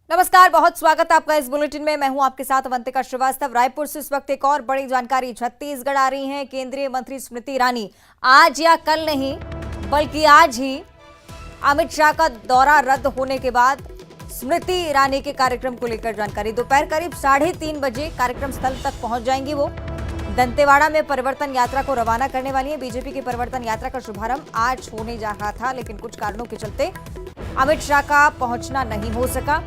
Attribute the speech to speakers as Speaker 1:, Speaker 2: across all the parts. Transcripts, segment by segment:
Speaker 1: नमस्कार, बहुत स्वागत है आपका इस बुलेटिन में। मैं हूं आपके साथ अवंतिका श्रीवास्तव। रायपुर से इस वक्त एक और बड़ी जानकारी छत्तीसगढ़ आ रही है। केंद्रीय मंत्री स्मृति ईरानी आज या कल नहीं बल्कि आज ही अमित शाह का दौरा रद्द होने के बाद स्मृति ईरानी के कार्यक्रम को लेकर जानकारी। दोपहर करीब 3:30 बजे कार्यक्रम स्थल तक पहुंच जाएंगी। वो दंतेवाड़ा में परिवर्तन यात्रा को रवाना करने वाली है। बीजेपी की परिवर्तन यात्रा का शुभारंभ आज होने जा रहा था, लेकिन कुछ कारणों के चलते अमित शाह का पहुंचना नहीं हो सका।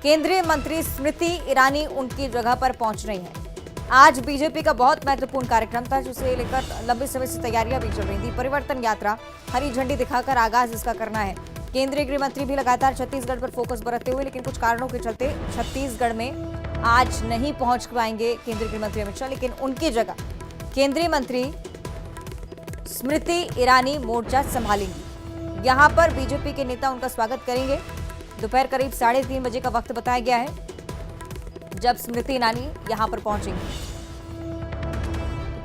Speaker 1: केंद्रीय मंत्री स्मृति ईरानी उनकी जगह पर पहुंच रही हैं। आज बीजेपी का बहुत महत्वपूर्ण कार्यक्रम था, जिसे लेकर लंबे समय से तैयारियां भी चल रही थी। परिवर्तन यात्रा हरी झंडी दिखाकर आगाज इसका करना है। केंद्रीय गृह मंत्री भी लगातार छत्तीसगढ़ पर फोकस बरतते हुए, लेकिन कुछ कारणों के चलते छत्तीसगढ़ में आज नहीं पहुंच पाएंगे केंद्रीय गृह मंत्री अमित शाह, लेकिन उनकी जगह केंद्रीय मंत्री स्मृति ईरानी मोर्चा संभालेंगी। यहां पर बीजेपी के नेता उनका स्वागत करेंगे। दोपहर करीब 3:30 बजे का वक्त बताया गया है जब स्मृति ईरानी यहां पर पहुंचेंगी।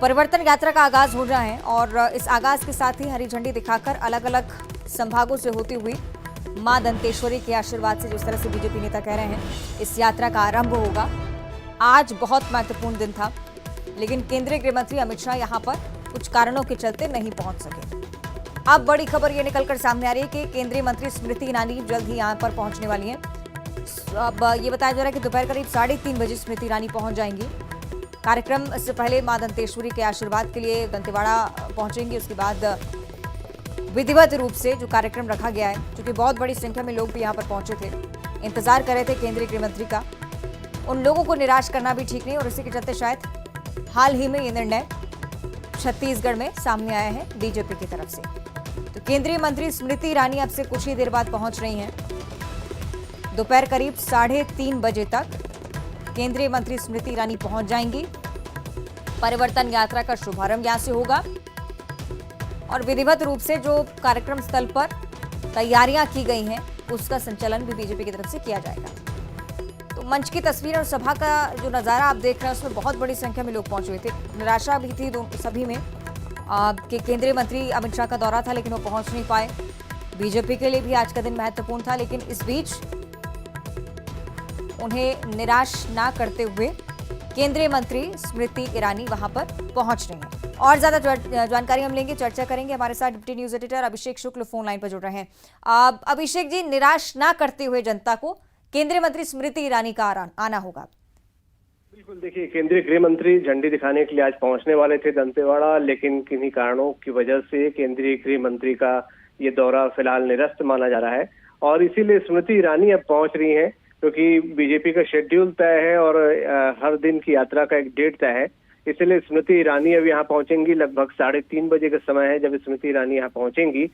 Speaker 1: परिवर्तन यात्रा का आगाज हो रहा है और इस आगाज के साथ ही हरी झंडी दिखाकर अलग अलग संभागों से होती हुई मां दंतेश्वरी के आशीर्वाद से, जिस तरह से बीजेपी नेता कह रहे हैं, इस यात्रा का आरंभ होगा। आज बहुत महत्वपूर्ण दिन था, लेकिन केंद्रीय गृह मंत्री अमित शाह यहां पर कुछ कारणों के चलते नहीं पहुंच सके। अब बड़ी खबर ये निकलकर सामने आ रही है कि केंद्रीय मंत्री स्मृति ईरानी जल्द ही यहां पर पहुंचने वाली हैं। अब ये बताया जा रहा है कि दोपहर करीब 3:30 बजे स्मृति ईरानी पहुंच जाएंगी। कार्यक्रम से पहले मां दंतेश्वरी के आशीर्वाद के लिए दंतेवाड़ा पहुंचेंगी। उसके बाद विधिवत रूप से जो कार्यक्रम रखा गया है, क्योंकि बहुत बड़ी संख्या में लोग भी यहाँ पर पहुंचे थे, इंतजार कर रहे थे केंद्रीय गृह मंत्री का, उन लोगों को निराश करना भी ठीक नहीं, और इसी के चलते शायद हाल ही में ये निर्णय छत्तीसगढ़ में सामने आया है बीजेपी की तरफ से। तो केंद्रीय मंत्री स्मृति ईरानी अब से कुछ ही देर बाद पहुंच रही हैं। दोपहर करीब 3:30 बजे तक केंद्रीय मंत्री स्मृति ईरानी पहुंच जाएंगी। परिवर्तन यात्रा का शुभारंभ यहां से होगा और विधिवत रूप से जो कार्यक्रम स्थल पर तैयारियां की गई हैं उसका संचालन भी बीजेपी की तरफ से किया जाएगा। तो मंच की तस्वीर और सभा का जो नजारा आप देख रहे हैं, उसमें बहुत बड़ी संख्या में लोग पहुंचे हुए थे। निराशा भी थी सभी में कि केंद्रीय मंत्री अमित शाह का दौरा था, लेकिन वो पहुंच नहीं पाए। बीजेपी के लिए भी आज का दिन महत्वपूर्ण था, लेकिन इस बीच उन्हें निराश ना करते हुए केंद्रीय मंत्री स्मृति ईरानी वहां पर पहुंच रही हैं। और ज्यादा जानकारी हम लेंगे, चर्चा करेंगे। हमारे साथ डिप्टी न्यूज एडिटर अभिषेक शुक्ल फोन लाइन पर जुड़ रहे हैं। अभिषेक जी, निराश ना करते हुए जनता को केंद्रीय मंत्री स्मृति ईरानी का आना होगा।
Speaker 2: बिल्कुल, देखिए, केंद्रीय गृह मंत्री झंडी दिखाने के लिए आज पहुंचने वाले थे दंतेवाड़ा, लेकिन किन्हीं कारणों की वजह से केंद्रीय गृह मंत्री का ये दौरा फिलहाल निरस्त माना जा रहा है और इसीलिए स्मृति ईरानी अब पहुंच रही हैं, क्योंकि बीजेपी का शेड्यूल तय है और हर दिन की यात्रा का एक डेट तय है। इसलिए स्मृति ईरानी अब यहाँ पहुंचेंगी। लगभग 3:30 बजे का समय है जब स्मृति ईरानी यहाँ पहुंचेंगी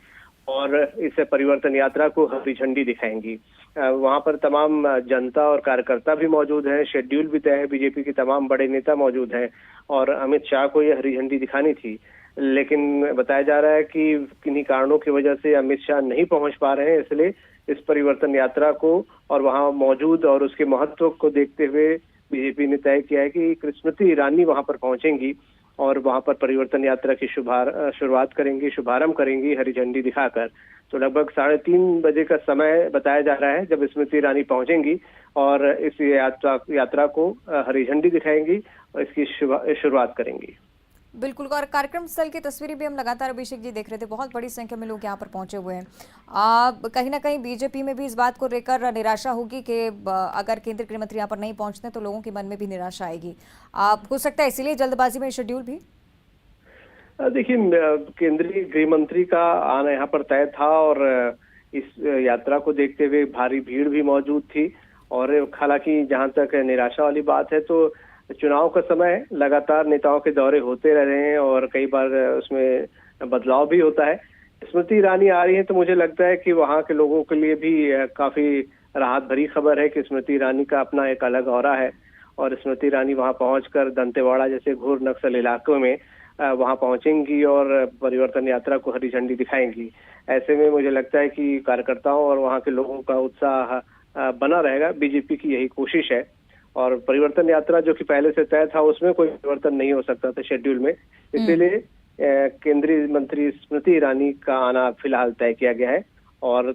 Speaker 2: और इस परिवर्तन यात्रा को हरी झंडी दिखाएंगी। वहां पर तमाम जनता और कार्यकर्ता भी मौजूद हैं, शेड्यूल भी तय है, बीजेपी के तमाम बड़े नेता मौजूद हैं और अमित शाह को ये हरी झंडी दिखानी थी, लेकिन बताया जा रहा है कि किन्हीं कारणों की वजह से अमित शाह नहीं पहुंच पा रहे हैं। इसलिए इस परिवर्तन यात्रा को और वहां मौजूद और उसके महत्व को देखते हुए बीजेपी ने तय किया है कि स्मृति ईरानी वहां पर पहुंचेंगी और वहां पर परिवर्तन यात्रा की शुरुआत करेंगी, शुभारंभ करेंगी हरी झंडी दिखाकर। तो लगभग 3:30 बजे का समय बताया जा रहा है जब स्मृति ईरानी पहुंचेंगी और इस यात्रा को हरी झंडी दिखाएंगी और इसकी शुरुआत करेंगी।
Speaker 1: बिल्कुल, और कार्यक्रम स्थल की तस्वीरें भी हम लगातार अभिषेक जी देख रहे थे। बहुत बड़ी संख्या में लोग यहाँ पर पहुंचे हुए हैं। कहीं ना कहीं बीजेपी में भी इस बात को लेकर निराशा होगी कि अगर केंद्रीय गृह मंत्री यहाँ पर नहीं पहुंचते तो लोगों के मन में भी निराशा आएगी। हो सकता है इसीलिए जल्दबाजी में शेड्यूल भी।
Speaker 2: देखिए, केंद्रीय गृह मंत्री का आना यहाँ पर तय था और इस यात्रा को देखते हुए भारी भीड़ भी मौजूद थी और हालांकि जहाँ तक निराशा वाली बात है, तो चुनाव का समय लगातार नेताओं के दौरे होते रहे हैं और कई बार उसमें बदलाव भी होता है। स्मृति ईरानी आ रही है तो मुझे लगता है कि वहां के लोगों के लिए भी काफी राहत भरी खबर है कि स्मृति ईरानी का अपना एक अलग ऑरा है और स्मृति ईरानी वहां पहुंचकर दंतेवाड़ा जैसे घोर नक्सल इलाकों में वहां पहुंचेंगी और परिवर्तन यात्रा को हरी झंडी दिखाएंगी। ऐसे में मुझे लगता है कि कार्यकर्ताओं और वहां के लोगों का उत्साह बना रहेगा। बीजेपी की यही कोशिश है और परिवर्तन यात्रा जो कि पहले से तय था उसमें कोई परिवर्तन नहीं हो सकता था शेड्यूल में, इसीलिए केंद्रीय मंत्री स्मृति ईरानी का आना फिलहाल तय किया गया है और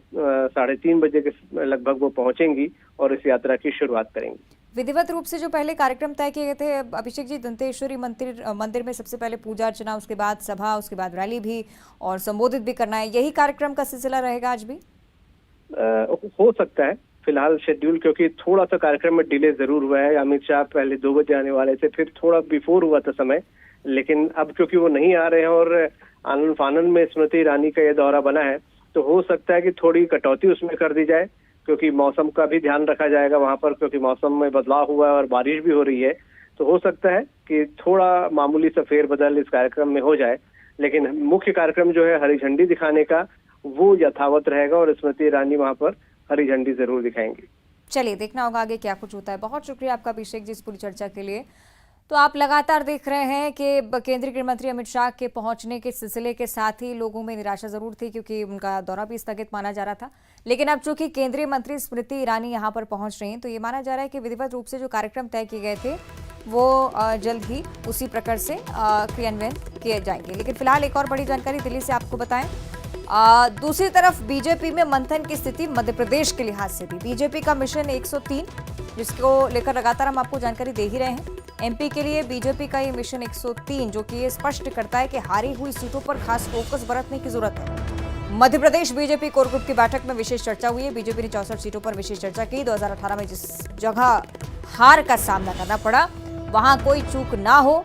Speaker 2: 3:30 बजे के लगभग वो पहुंचेंगी और इस यात्रा की शुरुआत करेंगी।
Speaker 1: विधिवत रूप से जो पहले कार्यक्रम तय किए गए थे अभिषेक जी, दंतेश्वरी मंदिर में सबसे पहले पूजा अर्चना, उसके बाद सभा, उसके बाद रैली भी और संबोधित भी करना है, यही कार्यक्रम का सिलसिला रहेगा आज भी?
Speaker 2: हो सकता है, फिलहाल शेड्यूल, क्योंकि थोड़ा सा कार्यक्रम में डिले जरूर हुआ है। अमित शाह पहले 2 बजे आने वाले थे, फिर थोड़ा बिफोर हुआ था समय, लेकिन अब क्योंकि वो नहीं आ रहे हैं और आनन फानन में स्मृति ईरानी का ये दौरा बना है, तो हो सकता है कि थोड़ी कटौती उसमें कर दी जाए, क्योंकि मौसम का भी ध्यान रखा जाएगा वहां पर, क्योंकि मौसम में बदलाव हुआ है और बारिश भी हो रही है। तो हो सकता है कि थोड़ा मामूली सा फेरबदल इस कार्यक्रम में हो जाए, लेकिन मुख्य कार्यक्रम जो है हरी झंडी दिखाने का, वो यथावत रहेगा और स्मृति ईरानी वहां पर हरी झंडी जरूर दिखाएंगी।
Speaker 1: चलिए, देखना होगा आगे क्या कुछ होता है। बहुत शुक्रिया आपका अभिषेक जी इस पूरी चर्चा के लिए। तो आप लगातार देख रहे हैं कि केंद्रीय गृह मंत्री अमित शाह के पहुंचने के सिलसिले के साथ ही लोगों में निराशा जरूर थी, क्योंकि उनका दौरा भी स्थगित माना जा रहा था। लेकिन अब चूंकि केंद्रीय मंत्री स्मृति ईरानी यहां पर पहुंच रही हैं, तो ये माना जा रहा है कि विधिवत रूप से जो कार्यक्रम तय किए गए थे वो जल्द ही उसी प्रकार से क्रियान्वयन किए जाएंगे। लेकिन फिलहाल एक और बड़ी जानकारी दिल्ली से आपको बताएं। दूसरी तरफ बीजेपी में मंथन की स्थिति मध्य प्रदेश के लिहाज से भी। बीजेपी का मिशन 103, जिसको लेकर लगातार हम आपको जानकारी दे ही रहे हैं। एमपी के लिए बीजेपी का ये मिशन 103, जो कि ये स्पष्ट करता है कि हारी हुई सीटों पर खास फोकस बरतने की जरूरत है। Madhya Pradesh BJP core group की बैठक में विशेष चर्चा हुई है। बीजेपी ने 64 सीटों पर विशेष चर्चा की। 2018 में जिस जगह हार का सामना करना पड़ा, वहां कोई चूक ना हो,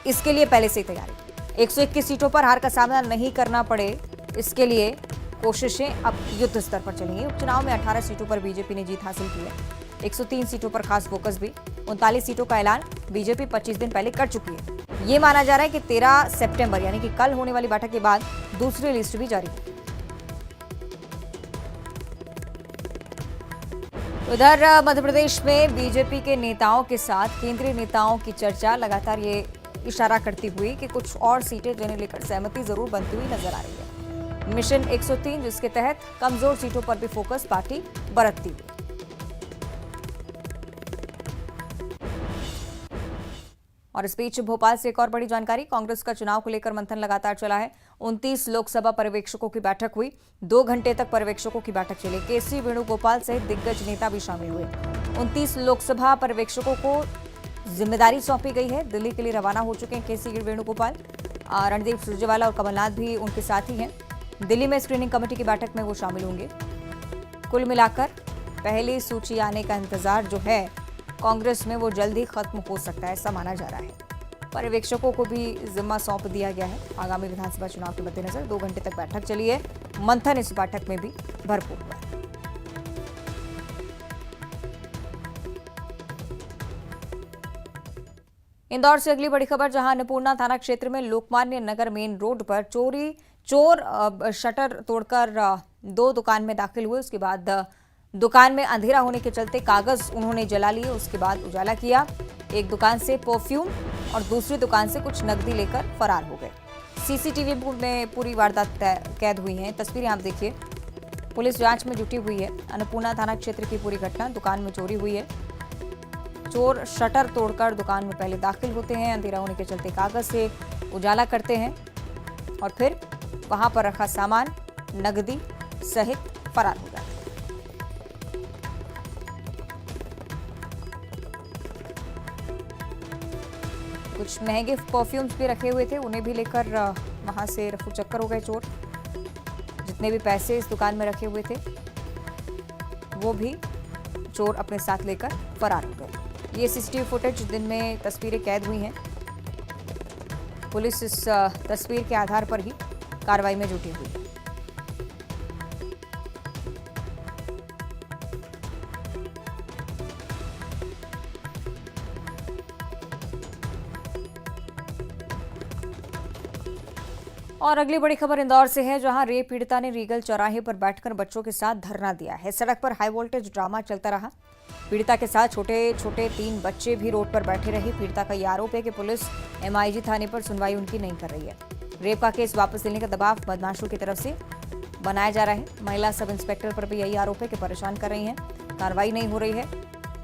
Speaker 1: इसके लिए पहले से तैयारी। 121 सीटों पर हार का सामना नहीं करना पड़े, इसके लिए कोशिशें अब युद्ध स्तर पर चलेंगी। उपचुनाव में 18 सीटों पर बीजेपी ने जीत हासिल की है। 103 सीटों पर खास फोकस भी। 39 सीटों का ऐलान बीजेपी 25 दिन पहले कर चुकी है। ये माना जा रहा है कि 13 सितंबर यानी कि कल होने वाली बैठक के बाद दूसरी लिस्ट भी जारी होगी। उधर मध्य प्रदेश में बीजेपी के नेताओं के साथ केंद्रीय नेताओं की चर्चा लगातार ये इशारा करती हुई कि कुछ और सीटें जिन्हें लेकर सहमति जरूर बनती हुई नजर आ रही है। मिशन 103, जिसके तहत कमजोर सीटों पर भी फोकस पार्टी बरतती हुई। और इस बीच भोपाल से एक और बड़ी जानकारी। कांग्रेस का चुनाव को लेकर मंथन लगातार चला है। 29 लोकसभा पर्यवेक्षकों की बैठक हुई। 2 घंटे तक पर्यवेक्षकों की बैठक चली। केसी वेणुगोपाल सहित दिग्गज नेता भी शामिल हुए। 29 लोकसभा पर्यवेक्षकों को जिम्मेदारी सौंपी गई है। दिल्ली के लिए रवाना हो चुके हैं केसी वेणुगोपाल। रणदीप सुरजेवाला और कमलनाथ भी उनके साथ ही हैं। दिल्ली में स्क्रीनिंग कमेटी की बैठक में वो शामिल होंगे। कुल मिलाकर पहली सूची आने का इंतजार जो है कांग्रेस में, वो जल्द ही खत्म हो सकता है, ऐसा माना जा रहा है। पर्यवेक्षकों को भी जिम्मा सौंप दिया गया है। आगामी विधानसभा चुनाव के मद्देनजर 2 घंटे तक बैठक चली है। मंथन इस बैठक में भी भरपूर हुआ है। इंदौर से अगली बड़ी खबर, जहां अन्नपूर्णा थाना क्षेत्र में लोकमान्य नगर मेन रोड पर चोर शटर तोड़कर 2 दुकान में दाखिल हुए। उसके बाद दुकान में अंधेरा होने के चलते कागज उन्होंने जला लिए। उसके बाद उजाला किया। एक दुकान से परफ्यूम और दूसरी दुकान से कुछ नकदी लेकर फरार हो गए। सीसीटीवी में पूरी वारदात कैद हुई है। तस्वीरें आप देखिए। पुलिस जांच में जुटी हुई है। अन्नपूर्णा थाना क्षेत्र की पूरी घटना, दुकान में चोरी हुई है। चोर शटर तोड़कर दुकान में पहले दाखिल होते हैं, अंधेरा होने के चलते कागज से उजाला करते हैं और फिर वहां पर रखा सामान नकदी सहित फरार हो जाते हैं। कुछ महंगे परफ्यूम्स भी रखे हुए थे, उन्हें भी लेकर वहां से रफू चक्कर हो गए चोर। जितने भी पैसे इस दुकान में रखे हुए थे वो भी चोर अपने साथ लेकर फरार हो गए। ये सीसीटीवी फुटेज दिन में तस्वीरें कैद हुई हैं। पुलिस इस तस्वीर के आधार पर ही कार्रवाई में जुटी हुई है। और अगली बड़ी खबर इंदौर से है, जहां रेप पीड़िता ने रीगल चौराहे पर बैठकर बच्चों के साथ धरना दिया है। सड़क पर हाई वोल्टेज ड्रामा चलता रहा। पीड़िता के साथ छोटे छोटे 3 बच्चे भी रोड पर बैठे रहे। पीड़िता का यह आरोप है कि पुलिस एमआईजी थाने पर सुनवाई उनकी नहीं कर रही है। रेप का केस वापस लेने का दबाव बदमाशों की तरफ से बनाया जा रहा है। महिला सब इंस्पेक्टर पर भी यही आरोप है कि परेशान कर रही हैं, कार्रवाई नहीं हो रही है।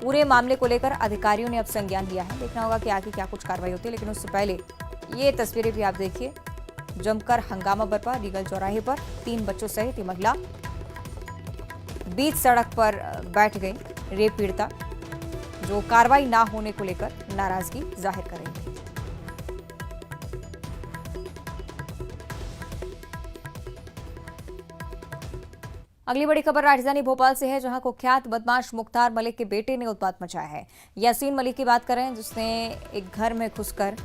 Speaker 1: पूरे मामले को लेकर अधिकारियों ने अब संज्ञान लिया है। देखना होगा कि आगे क्या कुछ कार्रवाई होती है। लेकिन उससे पहले ये तस्वीरें भी आप देखिए। जमकर हंगामा बरपा रीगल चौराहे पर। 3 बच्चों सहित महिला बीच सड़क पर बैठ गई रेप पीड़िता, जो कार्रवाई ना होने को लेकर नाराजगी जाहिर कर रही थी। अगली बड़ी खबर राजधानी भोपाल से है, जहां कुख्यात बदमाश मुख्तार मलिक के बेटे ने उत्पात मचाया है। यासीन मलिक की बात करें, जिसने एक घर में घुसकर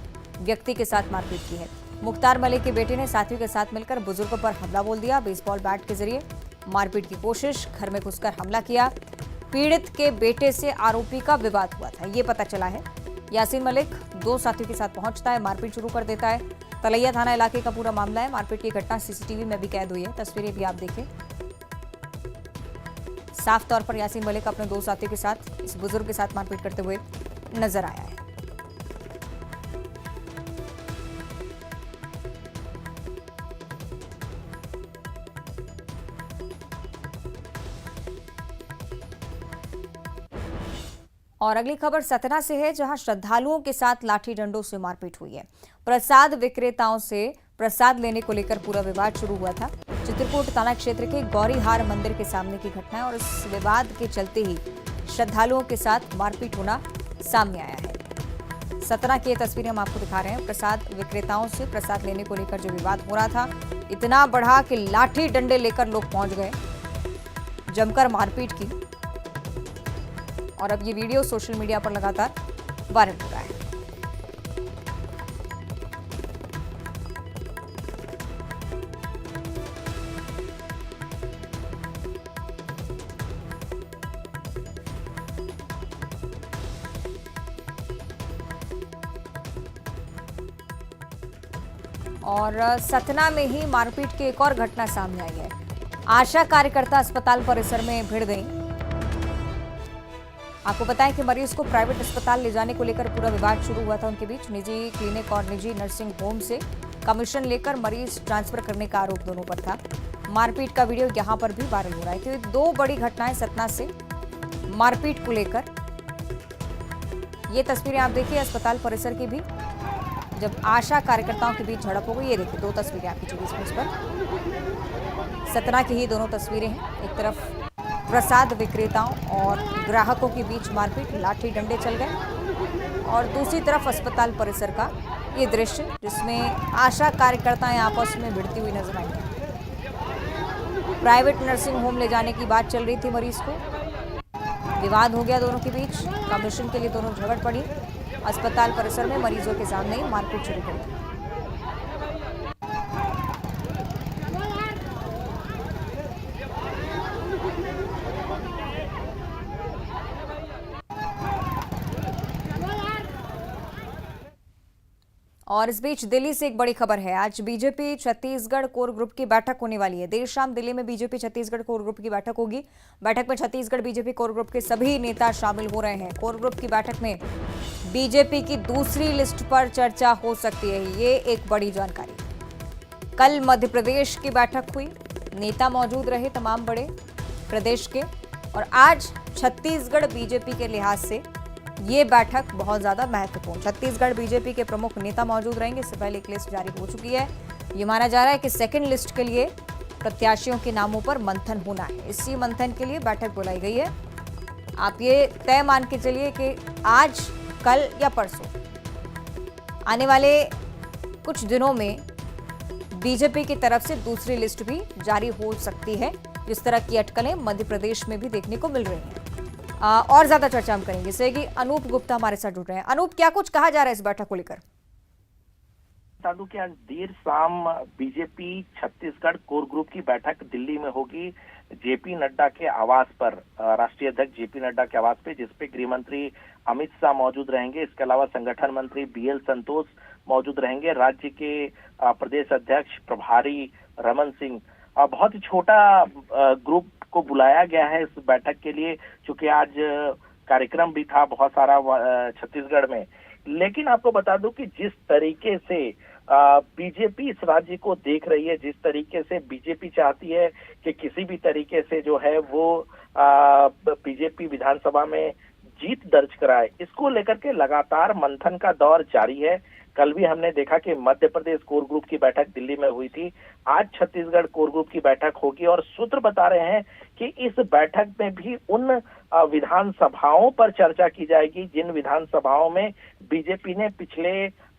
Speaker 1: व्यक्ति के साथ मारपीट की है। मुख्तार मलिक के बेटे ने साथियों के साथ मिलकर बुजुर्गों पर हमला बोल दिया। बेसबॉल बैट के जरिए मारपीट की कोशिश, घर में घुसकर हमला किया। पीड़ित के बेटे से आरोपी का विवाद हुआ था, ये पता चला है। यासीन मलिक 2 साथियों के साथ पहुंचता है, मारपीट शुरू कर देता है। तलैया थाना इलाके का पूरा मामला है। मारपीट की घटना सीसीटीवी में भी कैद हुई है, तस्वीरें भी आप देखें। साफ तौर पर यासीन मलिक अपने 2 साथियों के साथ इस बुजुर्ग के साथ मारपीट करते हुए नजर आया है। और अगली खबर सतना से है, जहां श्रद्धालुओं के साथ लाठी डंडों से मारपीट हुई है। प्रसाद विक्रेताओं से प्रसाद लेने को लेकर पूरा विवाद शुरू हुआ था। चित्रकूट थाना क्षेत्र के गौरीहार मंदिर के सामने की घटना है और इस विवाद के चलते ही श्रद्धालुओं के साथ मारपीट होना सामने आया है। सतना की ये तस्वीरें हम आपको दिखा रहे हैं। प्रसाद विक्रेताओं से प्रसाद लेने को लेकर जो विवाद हो रहा था, इतना बढ़ा कि लाठी डंडे लेकर लोग पहुंच गए, जमकर मारपीट की। और अब ये वीडियो सोशल मीडिया पर लगातार वायरल हो रहा है। और सतना में ही मारपीट की एक और घटना सामने आई है। आशा कार्यकर्ता अस्पताल परिसर में भिड़ गई। आपको बताएं कि मरीज को प्राइवेट अस्पताल ले जाने को लेकर पूरा विवाद शुरू हुआ था उनके बीच। निजी क्लिनिक और निजी नर्सिंग होम से कमीशन लेकर मरीज ट्रांसफर करने का आरोप दोनों पर था। मारपीट का वीडियो यहां पर भी वायरल हो रहा है। तो 2 बड़ी घटनाएं सतना से मारपीट को लेकर। ये तस्वीरें आप देखिए अस्पताल परिसर की भी, जब आशा कार्यकर्ताओं के बीच झड़प हो गई। ये देखिए 2 तस्वीरें आपकी टीवी स्क्रीन पर, सतना की ही दोनों तस्वीरें हैं। एक तरफ प्रसाद विक्रेताओं और ग्राहकों के बीच मारपीट, लाठी डंडे चल गए, और दूसरी तरफ अस्पताल परिसर का ये दृश्य, जिसमें आशा कार्यकर्ताएं आपस में भिड़ती हुई नजर आई हैं। प्राइवेट नर्सिंग होम ले जाने की बात चल रही थी मरीज को, विवाद हो गया दोनों के बीच। कमीशन के लिए दोनों झगड़ पड़ी। अस्पताल परिसर में मरीजों के सामने ही मारपीट शुरू कर दी। और इस बीच दिल्ली से एक बड़ी खबर है। आज बीजेपी छत्तीसगढ़ कोर ग्रुप की बैठक होने वाली है। देर शाम दिल्ली में बीजेपी छत्तीसगढ़ कोर ग्रुप की बैठक होगी। बैठक में छत्तीसगढ़ बीजेपी कोर ग्रुप के सभी नेता शामिल हो रहे हैं। कोर ग्रुप की बैठक में बीजेपी की दूसरी लिस्ट पर चर्चा हो सकती है, ये एक बड़ी जानकारी। कल मध्य प्रदेश की बैठक हुई, नेता मौजूद रहे तमाम बड़े प्रदेश के, और आज छत्तीसगढ़ बीजेपी के लिहाज से ये बैठक बहुत ज्यादा महत्वपूर्ण। छत्तीसगढ़ बीजेपी के प्रमुख नेता मौजूद रहेंगे। इससे पहले एक लिस्ट जारी हो चुकी है। ये माना जा रहा है कि सेकंड लिस्ट के लिए प्रत्याशियों के नामों पर मंथन होना है। इसी मंथन के लिए बैठक बुलाई गई है। आप ये तय मान के चलिए कि आज, कल या परसों आने वाले कुछ दिनों में बीजेपी की तरफ से दूसरी लिस्ट भी जारी हो सकती है। जिस तरह की अटकलें मध्य प्रदेश में भी देखने को मिल रही हैं। और ज्यादा चर्चा हम करेंगे, इससे कि अनूप गुप्ता हमारे साथ जुड़ रहे हैं। अनूप, क्या कुछ कहा जा रहा है इस बैठक को लेकर?
Speaker 3: बता दूं कि आज देर शाम बीजेपी छत्तीसगढ़ कोर ग्रुप की बैठक दिल्ली में होगी, जेपी नड्डा के आवास पर, राष्ट्रीय अध्यक्ष जेपी नड्डा के आवास पे, जिसपे गृह मंत्री अमित शाह मौजूद रहेंगे। इसके अलावा संगठन मंत्री बीएल संतोष मौजूद रहेंगे। राज्य के प्रदेश अध्यक्ष प्रभारी रमन सिंह। बहुत ही छोटा ग्रुप को बुलाया गया है इस बैठक के लिए, क्योंकि आज कार्यक्रम भी था बहुत सारा छत्तीसगढ़ में। लेकिन आपको बता दूं कि जिस तरीके से बीजेपी इस राज्य को देख रही है, जिस तरीके से बीजेपी चाहती है कि किसी भी तरीके से जो है वो बीजेपी विधानसभा में जीत दर्ज कराए, इसको लेकर के लगातार मंथन का दौर जारी है। कल भी हमने देखा कि मध्य प्रदेश कोर ग्रुप की बैठक दिल्ली में हुई थी, आज छत्तीसगढ़ कोर ग्रुप की बैठक होगी और सूत्र बता रहे हैं कि इस बैठक में भी उन विधानसभाओं पर चर्चा की जाएगी जिन विधानसभाओं में बीजेपी ने पिछले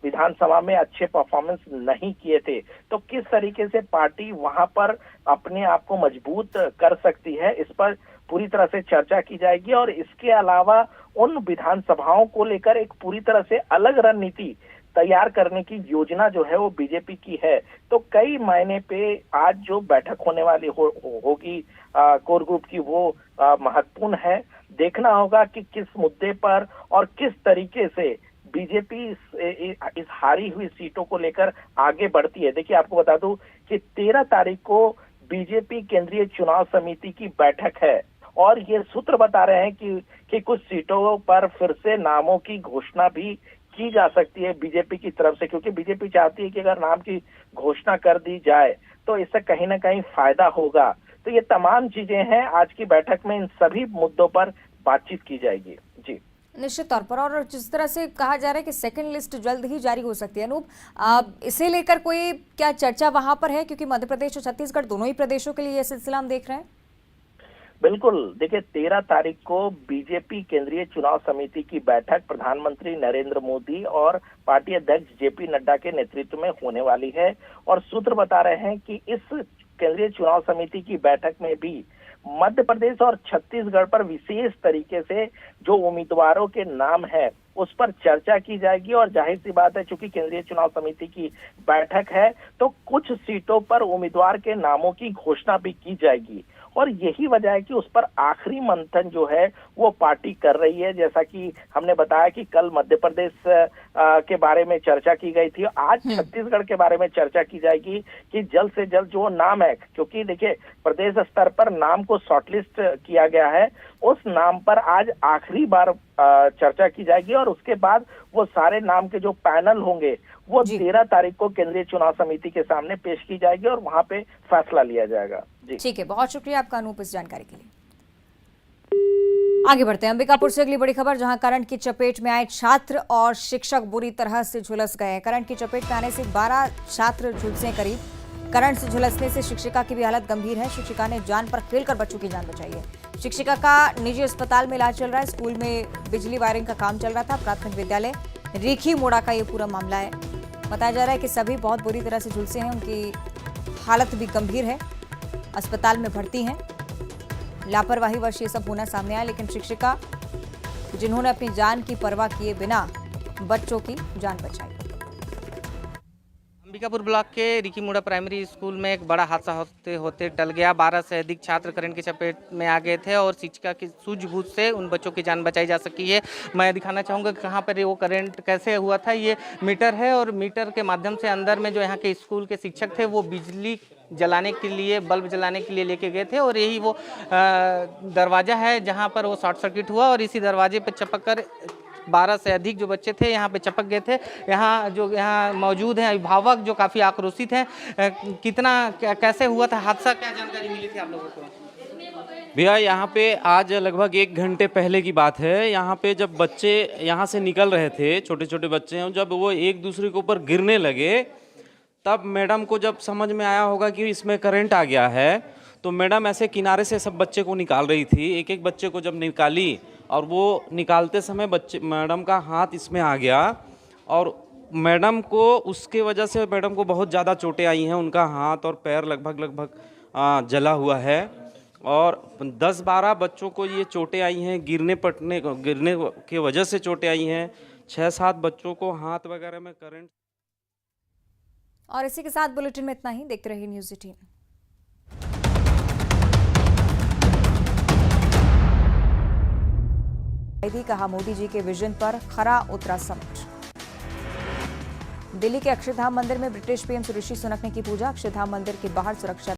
Speaker 3: विधानसभा में अच्छे परफॉर्मेंस नहीं किए थे, तो किस तरीके से पार्टी वहां पर अपने आप को मजबूत कर सकती है, इस पर पूरी तरह से चर्चा की जाएगी। और इसके अलावा उन विधानसभाओं को लेकर एक पूरी तरह से अलग रणनीति तैयार करने की योजना जो है वो बीजेपी की है। तो कई मायने पे आज जो बैठक होने वाली होगी कोर ग्रुप की, वो महत्वपूर्ण है। देखना होगा कि किस मुद्दे पर और किस तरीके से बीजेपी इस हारी हुई सीटों को लेकर आगे बढ़ती है। देखिए, आपको बता दूं कि 13 तारीख को बीजेपी केंद्रीय चुनाव समिति की बैठक है और ये सूत्र बता रहे हैं कि कुछ सीटों पर फिर से नामों की घोषणा भी की जा सकती है बीजेपी की तरफ से, क्योंकि बीजेपी चाहती है कि अगर नाम की घोषणा कर दी जाए तो इससे कहीं ना कहीं फायदा होगा। तो ये तमाम चीजें हैं, आज की बैठक में इन सभी मुद्दों पर बातचीत की जाएगी। जी,
Speaker 1: निश्चित तौर पर। और जिस तरह से कहा जा रहा है कि सेकंड लिस्ट जल्द ही जारी हो सकती है, अनूप, इसे लेकर कोई क्या चर्चा वहां पर है, क्योंकि मध्य प्रदेश और छत्तीसगढ़ दोनों ही प्रदेशों के लिए यह सिलसिला हम देख रहे हैं?
Speaker 3: बिल्कुल, देखिए 13 तारीख को बीजेपी केंद्रीय चुनाव समिति की बैठक प्रधानमंत्री नरेंद्र मोदी और पार्टी अध्यक्ष जेपी नड्डा के नेतृत्व में होने वाली है और सूत्र बता रहे हैं कि इस केंद्रीय चुनाव समिति की बैठक में भी मध्य प्रदेश और छत्तीसगढ़ पर विशेष तरीके से जो उम्मीदवारों के नाम है उस पर चर्चा की जाएगी। और जाहिर सी बात है, चूंकि केंद्रीय चुनाव समिति की बैठक है तो कुछ सीटों पर उम्मीदवार के नामों की घोषणा भी की जाएगी और यही वजह है कि उस पर आखिरी मंथन जो है वो पार्टी कर रही है। जैसा कि हमने बताया कि कल मध्य प्रदेश के बारे में चर्चा की गई थी, आज छत्तीसगढ़ के बारे में चर्चा की जाएगी कि जल्द से जल्द जो नाम है, क्योंकि देखिए प्रदेश स्तर पर नाम को शॉर्टलिस्ट किया गया है, उस नाम पर आज आखिरी बार चर्चा की जाएगी और उसके बाद वो सारे नाम के जो पैनल होंगे वो 13 तारीख को केंद्रीय चुनाव समिति के सामने पेश की जाएगी और वहां पे फैसला लिया जाएगा। जी,
Speaker 1: ठीक है, बहुत शुक्रिया आपका अनूप इस जानकारी के लिए। आगे बढ़ते हैं अंबिकापुर से अगली बड़ी खबर, जहां करंट की चपेट में आए छात्र और शिक्षक बुरी तरह से झुलस गए। करंट की चपेट में आने से 12 छात्र झुलसे करीब। करंट से झुलसने से शिक्षिका की भी हालत गंभीर है। शिक्षिका ने जान पर खेलकर बच्चों की जान बचाई है। शिक्षिका का निजी अस्पताल में इलाज चल रहा है। स्कूल में बिजली वायरिंग का काम चल रहा था। प्राथमिक विद्यालय रेखी मोड़ा का ये पूरा मामला है। बताया जा रहा है कि सभी बहुत बुरी तरह से झुलसे हैं, उनकी हालत भी गंभीर है, अस्पताल में भर्ती हैं। लापरवाही वश ये सब होना सामने आया, लेकिन शिक्षिका जिन्होंने अपनी जान की परवाह किए बिना बच्चों की जान बचाई।
Speaker 4: अंबिकापुर ब्लॉक के रिकी मुड़ा प्राइमरी स्कूल में एक बड़ा हादसा होते होते टल गया। 12 से अधिक छात्र करंट की चपेट में आ गए थे और शिक्षिका की सूझबूझ से उन बच्चों की जान बचाई जा सकी है। मैं दिखाना चाहूँगा कि कहाँ पर वो करंट कैसे हुआ था। ये मीटर है और मीटर के माध्यम से अंदर में जो यहाँ के स्कूल के शिक्षक थे वो बिजली जलाने के लिए, बल्ब जलाने के लिए लेके गए थे और यही वो दरवाज़ा है जहाँ पर वो शॉर्ट सर्किट हुआ और इसी दरवाजे पर चपक कर 12 से अधिक जो बच्चे थे यहाँ पे चपक गए थे। यहाँ मौजूद हैं अभिभावक जो काफ़ी आक्रोशित हैं। कैसे हुआ था हादसा, क्या जानकारी मिली थी आप लोगों को?
Speaker 5: भैया यहाँ पे आज लगभग 1 घंटे पहले की बात है। यहाँ पे जब बच्चे यहाँ से निकल रहे थे, छोटे छोटे बच्चे हैं, जब वो एक दूसरे के ऊपर गिरने लगे तब मैडम को जब समझ में आया होगा कि इसमें करंट आ गया है तो मैडम ऐसे किनारे से सब बच्चे को निकाल रही थी। एक एक बच्चे को जब निकाली और वो निकालते समय मैडम का हाथ इसमें आ गया और मैडम को उसके वजह से मैडम को बहुत ज़्यादा चोटें आई हैं। उनका हाथ और पैर लगभग जला हुआ है और 10-12 बच्चों को ये चोटें आई हैं। गिरने के वजह से चोटें आई हैं। 6-7 बच्चों को हाथ वगैरह में करंट।
Speaker 1: और इसी के साथ बुलेटिन में इतना ही। देखते रहिए न्यूज़ 18। कहा मोदी जी के विजन पर खरा उतरा समिट। दिल्ली के अक्षरधाम मंदिर में ब्रिटिश पीएम ऋषि सुनक ने की पूजा। अक्षरधाम मंदिर के बाहर सुरक्षा